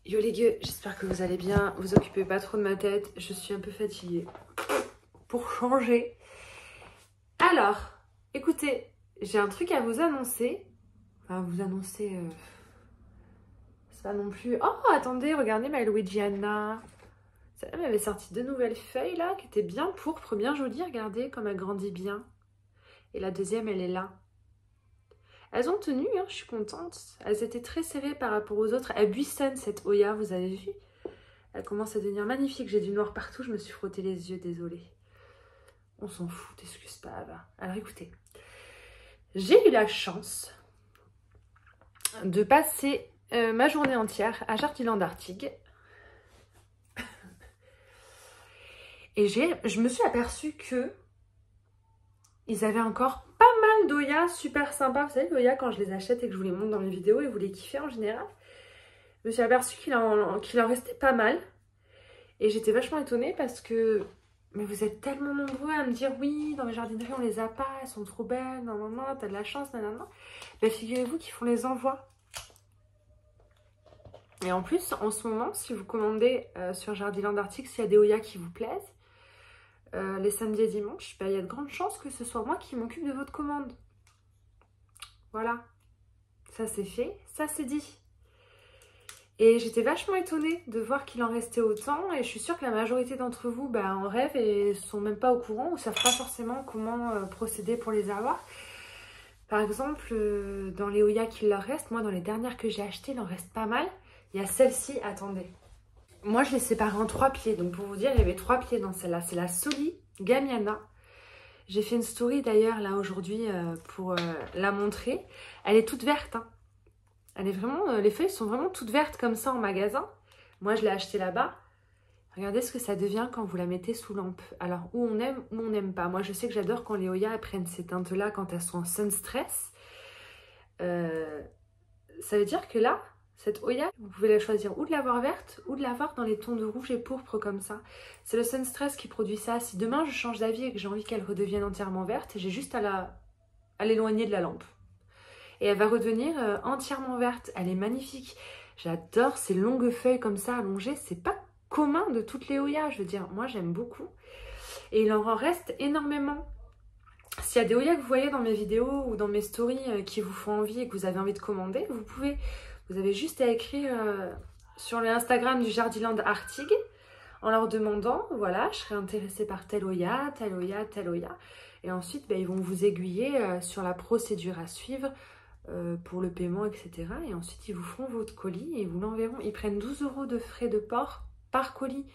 Yo les gueux, j'espère que vous allez bien, vous occupez pas trop de ma tête, je suis un peu fatiguée. Pour changer. Alors, écoutez, j'ai un truc à vous annoncer. Enfin, vous annoncer... c'est pas non plus... Oh, attendez, regardez ma Luigiana. Elle m'avait sorti deux nouvelles feuilles là, qui étaient bien pourpres, bien jolies, regardez comme elle grandit bien. Et la deuxième, elle est là. Elles ont tenu, hein, je suis contente. Elles étaient très serrées par rapport aux autres. Elles buissonnent cette Oya, vous avez vu? Elle commence à devenir magnifique. J'ai du noir partout, je me suis frotté les yeux, désolée. On s'en fout, t'excuses pas, Ava. Alors écoutez, j'ai eu la chance de passer ma journée entière à Jardiland Artigue. Et je me suis aperçue que ils avaient encore pas mal d'Oya super sympas. Vous savez, l'Oya, quand je les achète et que je vous les montre dans mes vidéos et vous les kiffez en général, je me suis aperçue qu'il en restait pas mal. Et j'étais vachement étonnée parce que mais vous êtes tellement nombreux à me dire oui, dans mes jardineries on les a pas, elles sont trop belles, non, non, non, t'as de la chance, non, non, non. Ben, figurez-vous qu'ils font les envois. Et en plus, en ce moment, si vous commandez sur Jardiland Artigue, s'il y a des Oya qui vous plaisent, les samedis et dimanches, ben, il y a de grandes chances que ce soit moi qui m'occupe de votre commande. Voilà. Ça c'est fait, ça c'est dit. Et j'étais vachement étonnée de voir qu'il en restait autant. Et je suis sûre que la majorité d'entre vous en rêvent et sont même pas au courant ou savent pas forcément comment procéder pour les avoir. Par exemple, dans les Oya qu'il leur reste, moi dans les dernières que j'ai achetées, il en reste pas mal. Il y a celle-ci, attendez. Moi je l'ai séparée en 3 pieds. Donc pour vous dire, il y avait 3 pieds dans celle-là. C'est la Soli Gamiana. J'ai fait une story d'ailleurs là aujourd'hui pour la montrer. Elle est toute verte, hein. Elle est vraiment, les feuilles sont vraiment toutes vertes comme ça en magasin. Moi, je l'ai acheté là-bas. Regardez ce que ça devient quand vous la mettez sous lampe. Alors, où on aime, où on n'aime pas. Moi, je sais que j'adore quand les Oya prennent ces teintes-là quand elles sont en sun stress. Ça veut dire que là, cette Oya, vous pouvez la choisir ou de l'avoir verte ou de l'avoir dans les tons de rouge et pourpre comme ça. C'est le sun stress qui produit ça. Si demain, je change d'avis et que j'ai envie qu'elle redevienne entièrement verte, j'ai juste à l'éloigner de la lampe. Et elle va redevenir entièrement verte. Elle est magnifique. J'adore ces longues feuilles comme ça allongées. C'est pas commun de toutes les Oya. Je veux dire, moi j'aime beaucoup. Et il en reste énormément. S'il y a des Oya que vous voyez dans mes vidéos ou dans mes stories qui vous font envie et que vous avez envie de commander, vous pouvez. Vous avez juste à écrire sur le Instagram du Jardiland Artigue en leur demandant, voilà, je serais intéressée par tel Oya, tel Oya, tel Oya. Et ensuite, ils vont vous aiguiller sur la procédure à suivre pour le paiement, etc. Et ensuite, ils vous feront votre colis et vous l'enverront. Ils prennent 12 € de frais de port par colis.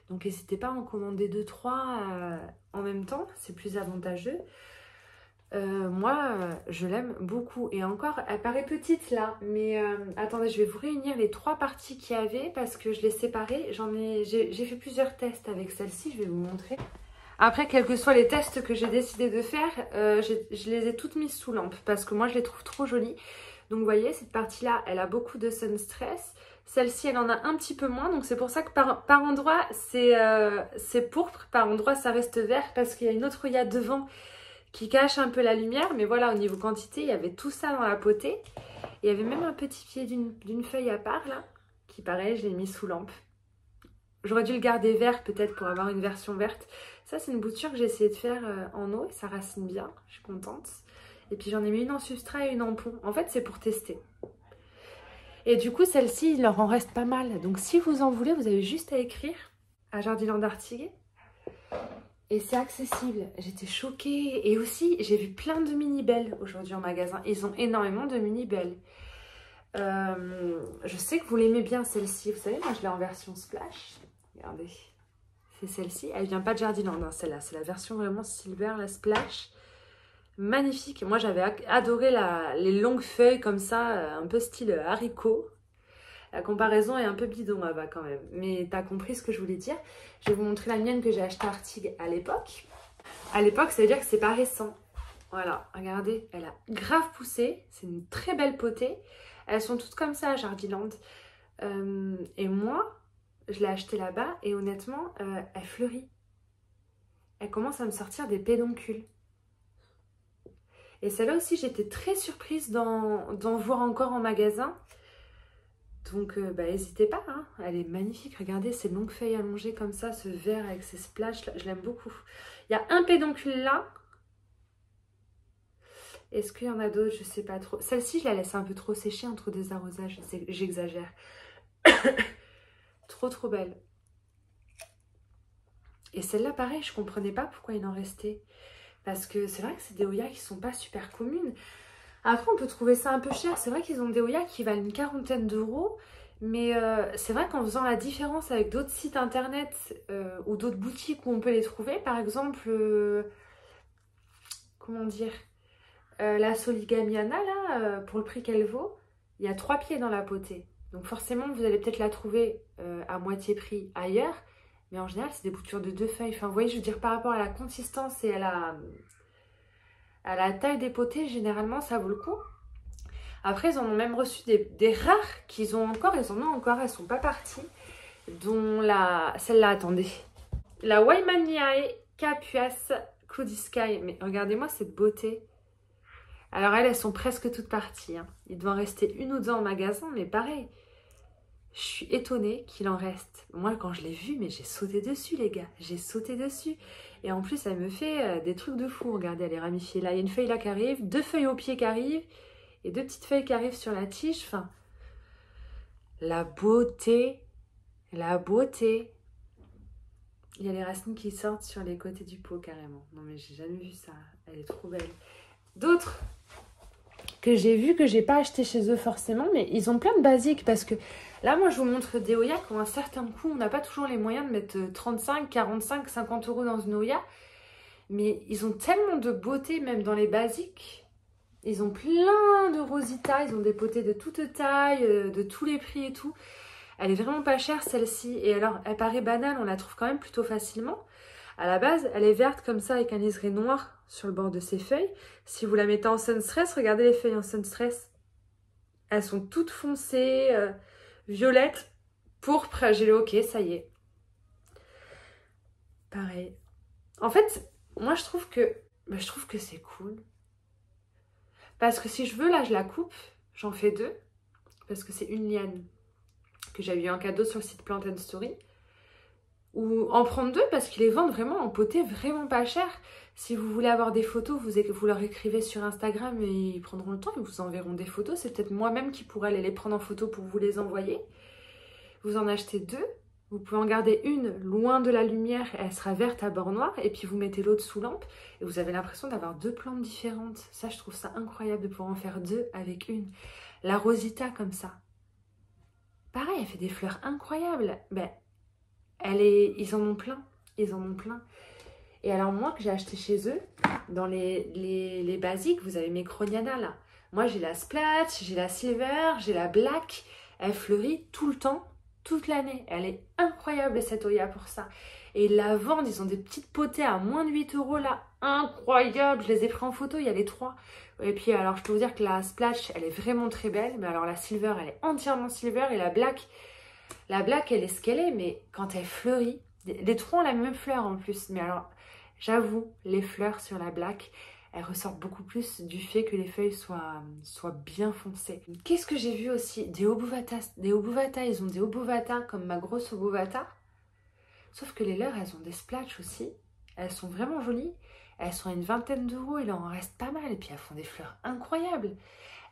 Donc, n'hésitez pas à en commander 2-3 en même temps. C'est plus avantageux. Moi, je l'aime beaucoup. Et encore, elle paraît petite là. Mais attendez, je vais vous réunir les 3 parties qu'il y avait parce que je les séparais. J'ai fait plusieurs tests avec celle-ci. Je vais vous montrer. Après, quels que soient les tests que j'ai décidé de faire, je les ai toutes mises sous lampe parce que moi, je les trouve trop jolies. Donc, vous voyez, cette partie-là, elle a beaucoup de sun stress. Celle-ci, elle en a un petit peu moins. Donc, c'est pour ça que par endroit, c'est pourpre. Par endroit, ça reste vert parce qu'il y a une autre Oya devant qui cache un peu la lumière. Mais voilà, au niveau quantité, il y avait tout ça dans la potée. Il y avait même un petit pied d'une feuille à part, là, qui, pareil, je l'ai mis sous lampe. J'aurais dû le garder vert peut-être pour avoir une version verte. Ça, c'est une bouture que j'ai essayé de faire en eau et ça racine bien. Je suis contente. Et puis, j'en ai mis une en substrat et une en pont. En fait, c'est pour tester. Et du coup, celle-ci, il leur en reste pas mal. Donc, si vous en voulez, vous avez juste à écrire à Jardiland Artigue. Et c'est accessible. J'étais choquée. Et aussi, j'ai vu plein de mini-belles aujourd'hui en magasin. Ils ont énormément de mini-belles. Je sais que vous l'aimez bien celle-ci. Vous savez, moi, je l'ai en version splash. Regardez. C'est celle-ci. Elle vient pas de Jardiland, hein, celle-là. C'est la version vraiment silver, la splash. Magnifique. Moi, j'avais adoré les longues feuilles comme ça, un peu style haricot. La comparaison est un peu bidon, Ava, quand même. Mais t'as compris ce que je voulais dire. Je vais vous montrer la mienne que j'ai achetée à Artigue à l'époque. À l'époque, ça veut dire que c'est pas récent. Voilà, regardez. Elle a grave poussé. C'est une très belle potée. Elles sont toutes comme ça à Jardiland. Et moi, je l'ai achetée là-bas et honnêtement, elle fleurit. Elle commence à me sortir des pédoncules. Et celle-là aussi, j'étais très surprise d'en voir encore en magasin. Donc, n'hésitez pas, hein. Elle est magnifique. Regardez ces longues feuilles allongées comme ça, ce vert avec ces splashes là. Je l'aime beaucoup. Il y a un pédoncule là. Est-ce qu'il y en a d'autres? Je sais pas trop. Celle-ci, je la laisse un peu trop sécher entre deux arrosages. J'exagère. Trop belle. Et celle-là, pareil, je comprenais pas pourquoi il en restait. Parce que c'est vrai que c'est des Oyas qui sont pas super communes. Après, on peut trouver ça un peu cher. C'est vrai qu'ils ont des Oyas qui valent une quarantaine d'euros. Mais c'est vrai qu'en faisant la différence avec d'autres sites internet ou d'autres boutiques où on peut les trouver, par exemple, comment dire, la Soligamiana, là, pour le prix qu'elle vaut, il y a 3 pieds dans la potée. Donc forcément, vous allez peut-être la trouver à moitié prix ailleurs. Mais en général, c'est des boutures de 2 feuilles. Enfin, vous voyez, je veux dire, par rapport à la consistance et à la taille des potées, généralement, ça vaut le coup. Après, ils en ont même reçu des rares qu'ils ont encore. Ils en ont encore, elles sont pas parties. Dont celle-là, attendez. La Waimaniae Capuas Cloudy Sky. Mais regardez-moi cette beauté. Alors elles sont presque toutes parties. Hein. Il doit en rester une ou deux en magasin, mais pareil. Je suis étonnée qu'il en reste. Moi, quand je l'ai vue, mais j'ai sauté dessus, les gars. J'ai sauté dessus. Et en plus, elle me fait des trucs de fou. Regardez, elle est ramifiée là. Il y a une feuille là qui arrive, 2 feuilles au pied qui arrivent, et 2 petites feuilles qui arrivent sur la tige. Enfin, la beauté. La beauté. Il y a les racines qui sortent sur les côtés du pot, carrément. Non, mais j'ai jamais vu ça. Elle est trop belle. D'autres que j'ai vu, que j'ai pas acheté chez eux forcément, mais ils ont plein de basiques parce que là, moi, je vous montre des Oyas qui ont un certain coût. On n'a pas toujours les moyens de mettre 35, 45, 50 euros dans une Oya, mais ils ont tellement de beauté, même dans les basiques. Ils ont plein de Rosita, ils ont des potées de toute taille, de tous les prix et tout. Elle est vraiment pas chère, celle-ci. Et alors, elle paraît banale, on la trouve quand même plutôt facilement. À la base, elle est verte comme ça avec un liseré noir sur le bord de ses feuilles. Si vous la mettez en Sunstress, regardez les feuilles en Sunstress. Elles sont toutes foncées, violettes, pourpre. J'ai le ok, ça y est. Pareil. En fait, moi je trouve que c'est cool. Parce que si je veux, là je la coupe, j'en fais 2. Parce que c'est une liane que j'avais eu en cadeau sur le site Plant & Story. Ou en prendre 2 parce qu'ils les vendent vraiment en potée vraiment pas cher. Si vous voulez avoir des photos, vous leur écrivez sur Instagram et ils prendront le temps, ils vous enverront des photos. C'est peut-être moi-même qui pourrais aller les prendre en photo pour vous les envoyer. Vous en achetez 2. Vous pouvez en garder une loin de la lumière, elle sera verte à bord noir. Et puis vous mettez l'autre sous lampe et vous avez l'impression d'avoir 2 plantes différentes. Ça, je trouve ça incroyable de pouvoir en faire 2 avec une. La Rosita comme ça. Pareil, elle fait des fleurs incroyables. Ben, ils en ont plein. Ils en ont plein. Et alors moi que j'ai acheté chez eux, dans les basiques, vous avez mes Croniana là. Moi j'ai la Splash, j'ai la Silver, j'ai la Black. Elle fleurit tout le temps, toute l'année. Elle est incroyable cette Oya pour ça. Et ils la vendent, ils ont des petites potées à moins de 8 euros là. Incroyable, je les ai pris en photo, il y a les 3. Et puis alors je peux vous dire que la Splash, elle est vraiment très belle. Mais alors la Silver, elle est entièrement Silver. Et la Black, elle est ce qu'elle est. Mais quand elle fleurit, les 3 ont la même fleur en plus. Mais alors... J'avoue, les fleurs sur la Black, elles ressortent beaucoup plus du fait que les feuilles soient bien foncées. Qu'est-ce que j'ai vu aussi? Des Obovata. Des Obovata, ils ont des Obovata comme ma grosse Obovata. Sauf que les leurs, elles ont des splatchs aussi. Elles sont vraiment jolies. Elles sont à une vingtaine d'euros, il en reste pas mal. Et puis elles font des fleurs incroyables.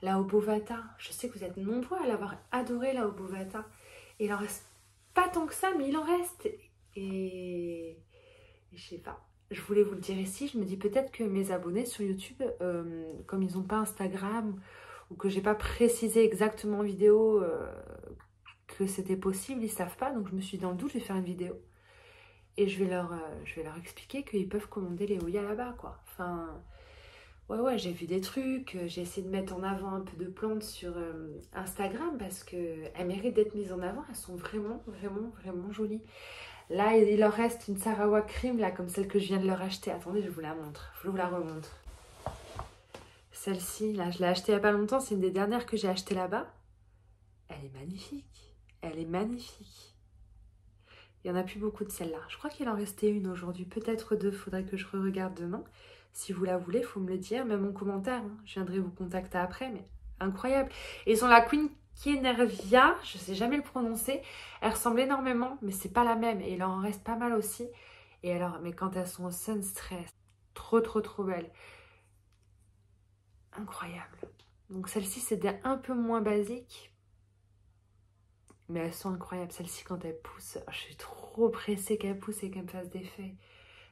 La Obovata, je sais que vous êtes nombreux à l'avoir adoré, la Obovata. Et il en reste pas tant que ça, mais il en reste. Et je sais pas. Je voulais vous le dire ici, je me dis peut-être que mes abonnés sur YouTube, comme ils n'ont pas Instagram ou que j'ai pas précisé exactement en vidéo que c'était possible, ils savent pas. Donc je me suis dit dans le doute, je vais faire une vidéo. Et je vais leur expliquer qu'ils peuvent commander les Oya là-bas, quoi. Enfin, ouais, j'ai vu des trucs, j'ai essayé de mettre en avant un peu de plantes sur Instagram parce qu'elles méritent d'être mises en avant, elles sont vraiment, vraiment, vraiment jolies. Là, il leur reste une Sarawak Cream, là, comme celle que je viens de leur acheter. Attendez, je vous la montre. Je vous la remontre. Celle-ci, là, je l'ai achetée il n'y a pas longtemps. C'est une des dernières que j'ai achetées là-bas. Elle est magnifique. Elle est magnifique. Il n'y en a plus beaucoup de celle-là. Je crois qu'il en restait une aujourd'hui. Peut-être 2. Faudrait que je regarde demain. Si vous la voulez, il faut me le dire. Même en commentaire. Hein. Je viendrai vous contacter après. Mais incroyable. Et ils ont la Queen Kienervia, je sais jamais le prononcer. Elle ressemble énormément, mais c'est pas la même. Et il en reste pas mal aussi. Et alors, mais quand elles sont au Sun Stress, trop trop trop belles. Incroyable. Donc celle-ci, c'est un peu moins basique. Mais elles sont incroyables. Celle-ci, quand elle pousse, je suis trop pressée qu'elle pousse et qu'elle me fasse des feuilles.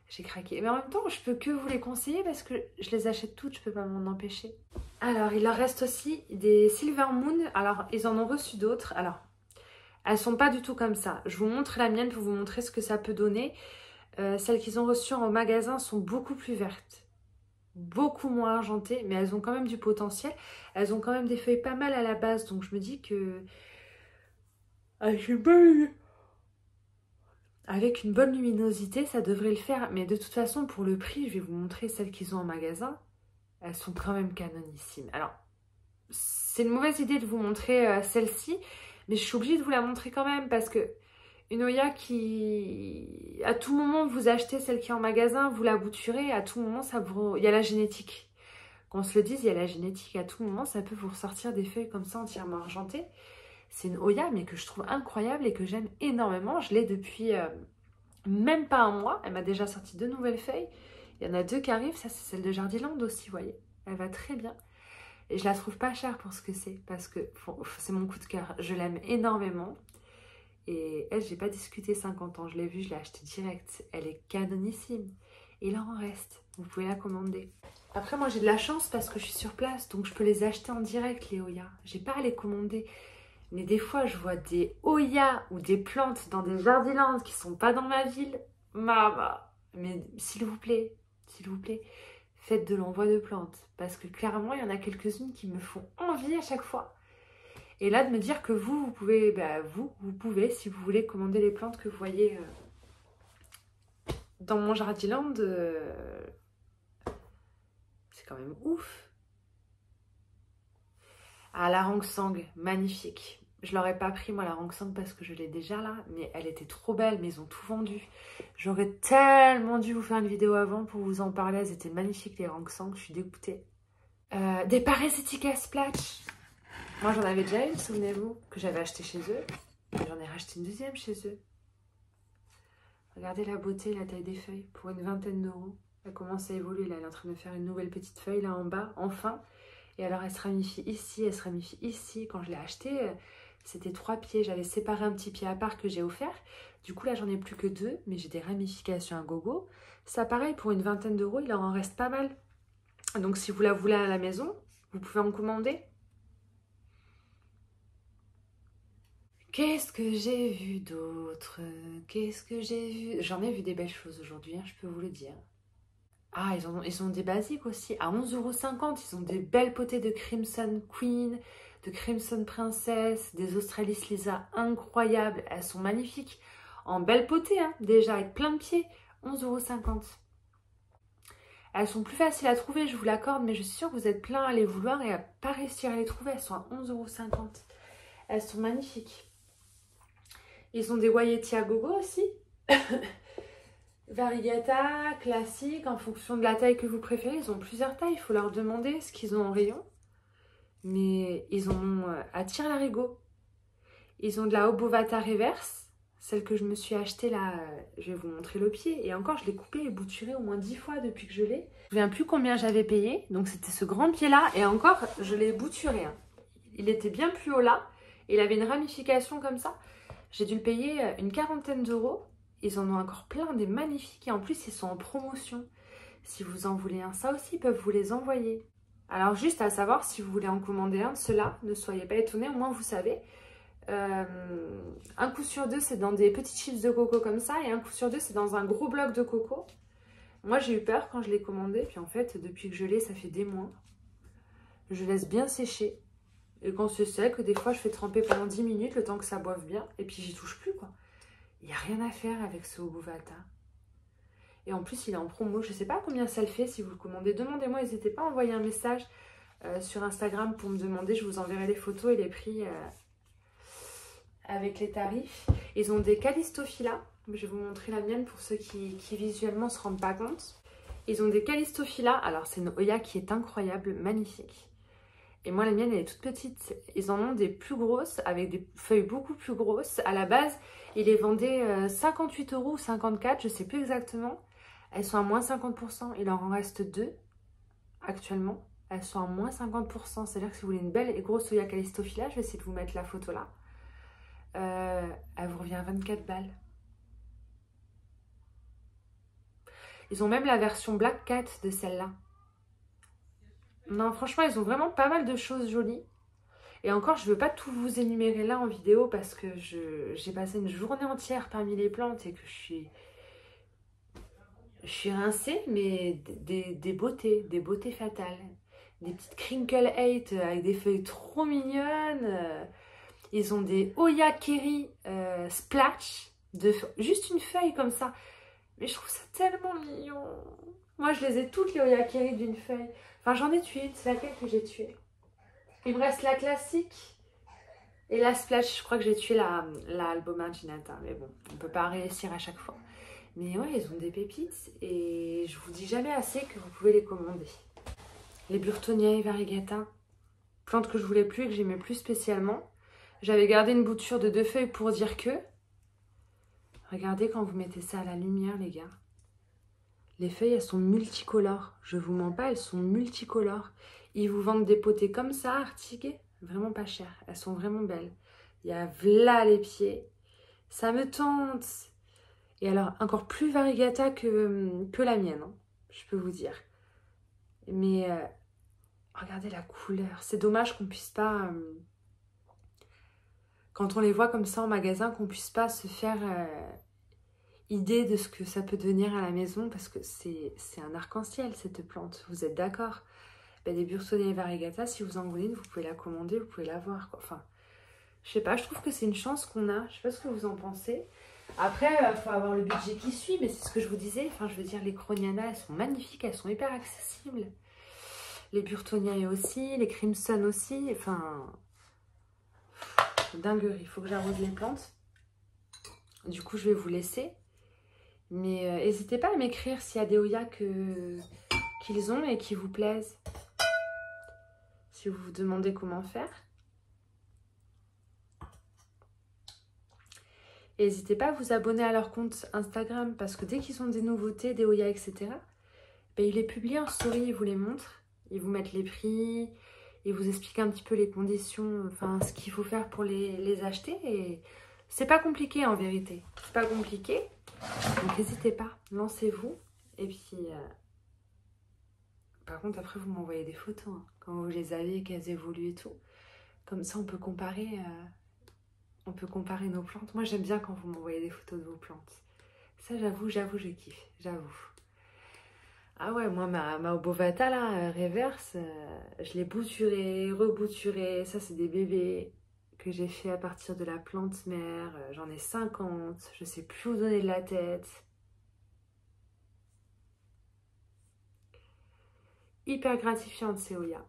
J'ai craqué. Mais en même temps, je peux que vous les conseiller parce que je les achète toutes, je peux pas m'en empêcher. Alors, il leur reste aussi des Silver Moon. Alors, ils en ont reçu d'autres. Alors, elles sont pas du tout comme ça. Je vous montre la mienne pour vous montrer ce que ça peut donner. Celles qu'ils ont reçues en magasin sont beaucoup plus vertes. Beaucoup moins argentées, mais elles ont quand même du potentiel. Elles ont quand même des feuilles pas mal à la base. Donc, je me dis que... Avec une bonne luminosité, ça devrait le faire. Mais de toute façon, pour le prix, je vais vous montrer celles qu'ils ont en magasin. Elles sont quand même canonissimes. Alors, c'est une mauvaise idée de vous montrer celle-ci, mais je suis obligée de vous la montrer quand même parce que une Oya qui, à tout moment, vous achetez celle qui est en magasin, vous la bouturez, à tout moment, il y a la génétique. Qu'on se le dise, il y a la génétique. À tout moment, ça peut vous ressortir des feuilles comme ça entièrement argentées. C'est une Oya, mais que je trouve incroyable et que j'aime énormément. Je l'ai depuis même pas un mois. Elle m'a déjà sorti 2 nouvelles feuilles. Il y en a 2 qui arrivent. Ça, c'est celle de Jardiland aussi, vous voyez. Elle va très bien. Et je la trouve pas chère pour ce que c'est. Parce que c'est mon coup de cœur. Je l'aime énormément. Et elle, j'ai pas discuté 50 ans. Je l'ai vue, je l'ai achetée direct. Elle est canonissime. Et il en reste. Vous pouvez la commander. Après, moi, j'ai de la chance parce que je suis sur place. Donc, je peux les acheter en direct, les Oya. J'ai pas à les commander. Mais des fois, je vois des Oya ou des plantes dans des Jardiland qui sont pas dans ma ville. Maman. Mais s'il vous plaît, faites de l'envoi de plantes. Parce que clairement, il y en a quelques-unes qui me font envie à chaque fois. Et là, de me dire que vous pouvez, vous pouvez, si vous voulez, commander les plantes que vous voyez dans mon Jardiland, c'est quand même ouf. Ah, la Rangsang, magnifique. Je l'aurais pas pris, moi, la Rangsang, parce que je l'ai déjà là. Mais elle était trop belle, mais ils ont tout vendu. J'aurais tellement dû vous faire une vidéo avant pour vous en parler. Elles étaient magnifiques, les Rangsang. Je suis dégoûtée. Des Parasitica Splash. Moi, j'en avais déjà une, souvenez-vous, que j'avais acheté chez eux. J'en ai racheté une deuxième chez eux. Regardez la beauté, la taille des feuilles. Pour une vingtaine d'euros. Elle commence à évoluer, là. Elle est en train de faire une nouvelle petite feuille, là, en bas, enfin. Et alors, elle se ramifie ici, elle se ramifie ici. Quand je l'ai achetée, c'était 3 pieds. J'avais séparé un petit pied à part que j'ai offert. Du coup, là, j'en ai plus que 2, mais j'ai des ramifications à gogo. Ça, pareil, pour une vingtaine d'euros, il en reste pas mal. Donc, si vous la voulez à la maison, vous pouvez en commander. Qu'est-ce que j'ai vu d'autre? Qu'est-ce que j'ai vu? J'en ai vu des belles choses aujourd'hui, hein, je peux vous le dire. Ah, ils ont des basiques aussi. À 11,50 €, ils ont des belles potées de Crimson Queen, de Crimson Princess, des Australis Lisa incroyables. Elles sont magnifiques. En belle potée, hein, déjà, avec plein de pieds. 11,50 €. Elles sont plus faciles à trouver, je vous l'accorde, mais je suis sûre que vous êtes plein à les vouloir et à pas réussir à les trouver. Elles sont à 11,50 €. Elles sont magnifiques. Ils ont des Waieti à gogo aussi. Variegata, classique, en fonction de la taille que vous préférez. Ils ont plusieurs tailles, il faut leur demander ce qu'ils ont en rayon. Mais ils ont à tire-larigot. Ils ont de la Obovata reverse, celle que je me suis achetée là, je vais vous montrer le pied. Et encore, je l'ai coupée et bouturée au moins 10 fois depuis que je l'ai. Je ne me souviens plus combien j'avais payé, donc c'était ce grand pied là. Et encore, je l'ai bouturé. Hein. Il était bien plus haut là, et il avait une ramification comme ça. J'ai dû le payer une 40aine d'euros. Ils en ont encore plein, des magnifiques. Et en plus, ils sont en promotion. Si vous en voulez un, ça aussi, ils peuvent vous les envoyer. Alors, juste à savoir, si vous voulez en commander un de ceux-là, ne soyez pas étonnés, au moins vous savez. Un coup sur 2, c'est dans des petites chips de coco comme ça. Et un coup sur 2, c'est dans un gros bloc de coco. Moi, j'ai eu peur quand je l'ai commandé. Puis en fait, depuis que je l'ai, ça fait des mois. Je laisse bien sécher. Et quand c'est sec, des fois, je fais tremper pendant 10 minutes, le temps que ça boive bien. Et puis, j'y touche plus, quoi. Il n'y a rien à faire avec ce Obovata. Et en plus, il est en promo. Je ne sais pas combien ça le fait si vous le commandez. Demandez-moi, n'hésitez pas à envoyer un message sur Instagram pour me demander. Je vous enverrai les photos et les prix avec les tarifs. Ils ont des Callistophila. Je vais vous montrer la mienne pour ceux qui visuellement ne se rendent pas compte. Ils ont des Callistophila. Alors, c'est une Oya qui est incroyable, magnifique. Et moi, la mienne, elle est toute petite. Ils en ont des plus grosses, avec des feuilles beaucoup plus grosses. À la base, ils les vendaient 58 € ou 54, je ne sais plus exactement. Elles sont à moins 50%. Il en reste 2 actuellement. Elles sont à moins 50%. C'est-à-dire que si vous voulez une belle et grosse Oya Callistophila, je vais essayer de vous mettre la photo là. Elle vous revient à 24 balles. Ils ont même la version Black Cat de celle-là. Non, franchement, ils ont vraiment pas mal de choses jolies. Et encore, je ne veux pas tout vous énumérer là en vidéo parce que j'ai passé une journée entière parmi les plantes et que je suis rincée, mais des beautés fatales. Des petites Crinkle 8 avec des feuilles trop mignonnes. Ils ont des Oya Kerry Splash, juste une feuille comme ça. Mais je trouve ça tellement mignon. Moi, je les ai toutes, les Oya Kerry d'une feuille. Enfin, j'en ai tué une, c'est laquelle que j'ai tuée. Il me reste la classique et la splash. Je crois que j'ai tué la Alboma Ginata. Mais bon, on ne peut pas réussir à chaque fois. Mais ouais, ils ont des pépites et je vous dis jamais assez que vous pouvez les commander. Les Burtoniae variegata, plantes que je voulais plus et que j'aimais plus spécialement. J'avais gardé une bouture de 2 feuilles pour dire que... Regardez quand vous mettez ça à la lumière, les gars. Les feuilles, elles sont multicolores. Je vous mens pas, elles sont multicolores. Ils vous vendent des potées comme ça, artiguées, vraiment pas chères. Elles sont vraiment belles. Il y a là les pieds. Ça me tente. Et alors, encore plus variegata que la mienne, hein, je peux vous dire. Mais regardez la couleur. C'est dommage qu'on puisse pas... quand on les voit comme ça en magasin, qu'on puisse pas se faire idée de ce que ça peut devenir à la maison. Parce que c'est un arc-en-ciel, cette plante. Vous êtes d'accord? Ben, des Burtoniae variegata, si vous en voulez une, vous pouvez la commander, vous pouvez la voir, quoi. Enfin, je sais pas, je trouve que c'est une chance qu'on a. Je sais pas ce que vous en pensez. Après, il faut avoir le budget qui suit, mais c'est ce que je vous disais. Enfin, je veux dire, les Croniana, elles sont magnifiques, elles sont hyper accessibles. Les Burtoniae aussi, les Crimson aussi. Enfin, dinguerie. Il faut que j'arrose les plantes. Du coup, je vais vous laisser. Mais n'hésitez pas à m'écrire s'il y a des Oya qu'ils ont et qui vous plaisent. Si vous vous demandez comment faire. N'hésitez pas à vous abonner à leur compte Instagram parce que dès qu'ils ont des nouveautés, des Oya, etc., ben, ils les publient en story, ils vous les montrent. Ils vous mettent les prix, ils vous expliquent un petit peu les conditions, enfin ce qu'il faut faire pour les acheter. Et c'est pas compliqué en vérité. C'est pas compliqué. Donc n'hésitez pas, lancez-vous. Et puis, par contre, après, vous m'envoyez des photos hein, quand vous les avez, qu'elles évoluent et tout. Comme ça, on peut comparer nos plantes. Moi, j'aime bien quand vous m'envoyez des photos de vos plantes. Ça, j'avoue, je kiffe. J'avoue. Ah ouais, moi, ma Obovata, là, reverse, je l'ai bouturée, rebouturée. Ça, c'est des bébés que j'ai fait à partir de la plante mère. J'en ai 50. Je sais plus où donner de la tête. Hyper gratifiante, ces Oya.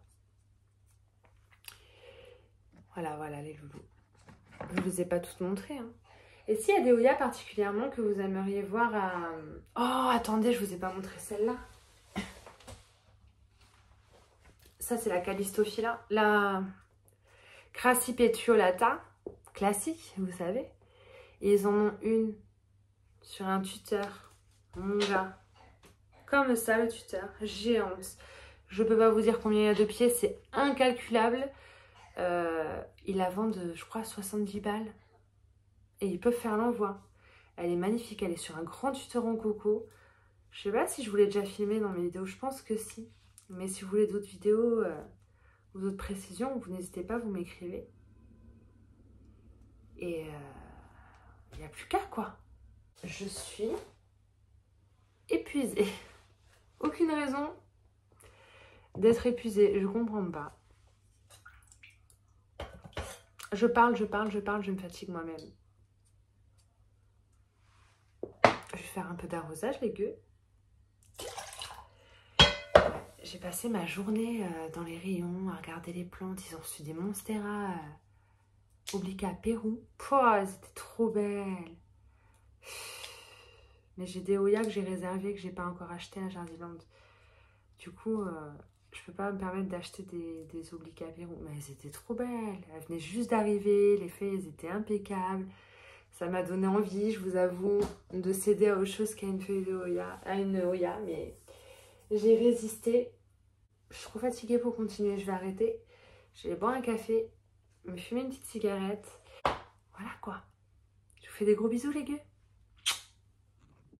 Voilà, les loulous. Je ne vous ai pas toutes montrées. Hein. Et s'il y a des Oya particulièrement que vous aimeriez voir à... Oh, attendez, je ne vous ai pas montré celle-là. Ça, c'est la Callistophila. La Crassipetiolata, classique, vous savez. Et ils en ont une sur un tuteur. Mon gars. Comme ça, le tuteur. Géante. Je peux pas vous dire combien il y a de pieds. C'est incalculable. Ils la vendent, je crois, 70 balles. Et ils peuvent faire l'envoi. Elle est magnifique. Elle est sur un grand tuteur en coco. Je sais pas si je vous l'ai déjà filmé dans mes vidéos. Je pense que si. Mais si vous voulez d'autres vidéos ou d'autres précisions, vous n'hésitez pas, vous m'écrivez. Et il n'y a plus qu'à quoi. Je suis épuisée. Aucune raison d'être épuisée. Je comprends pas. Je parle, je me fatigue moi-même. Je vais faire un peu d'arrosage, les gueux. J'ai passé ma journée dans les rayons à regarder les plantes. Ils ont reçu des Monstera Oblica Pérou. Pouah, elles étaient trop belles. Mais j'ai des Oya que j'ai réservées, que j'ai pas encore achetées à Jardiland. Du coup, je peux pas me permettre d'acheter des obliques Pérou. Mais elles étaient trop belles. Elles venaient juste d'arriver. Les feuilles, elles étaient impeccables. Ça m'a donné envie, je vous avoue, de céder à autre chose qu'à une feuille de Hoya, à une Hoya, mais j'ai résisté. Je suis trop fatiguée pour continuer, je vais arrêter. Je vais boire un café, me fumer une petite cigarette. Voilà quoi. Je vous fais des gros bisous les gars.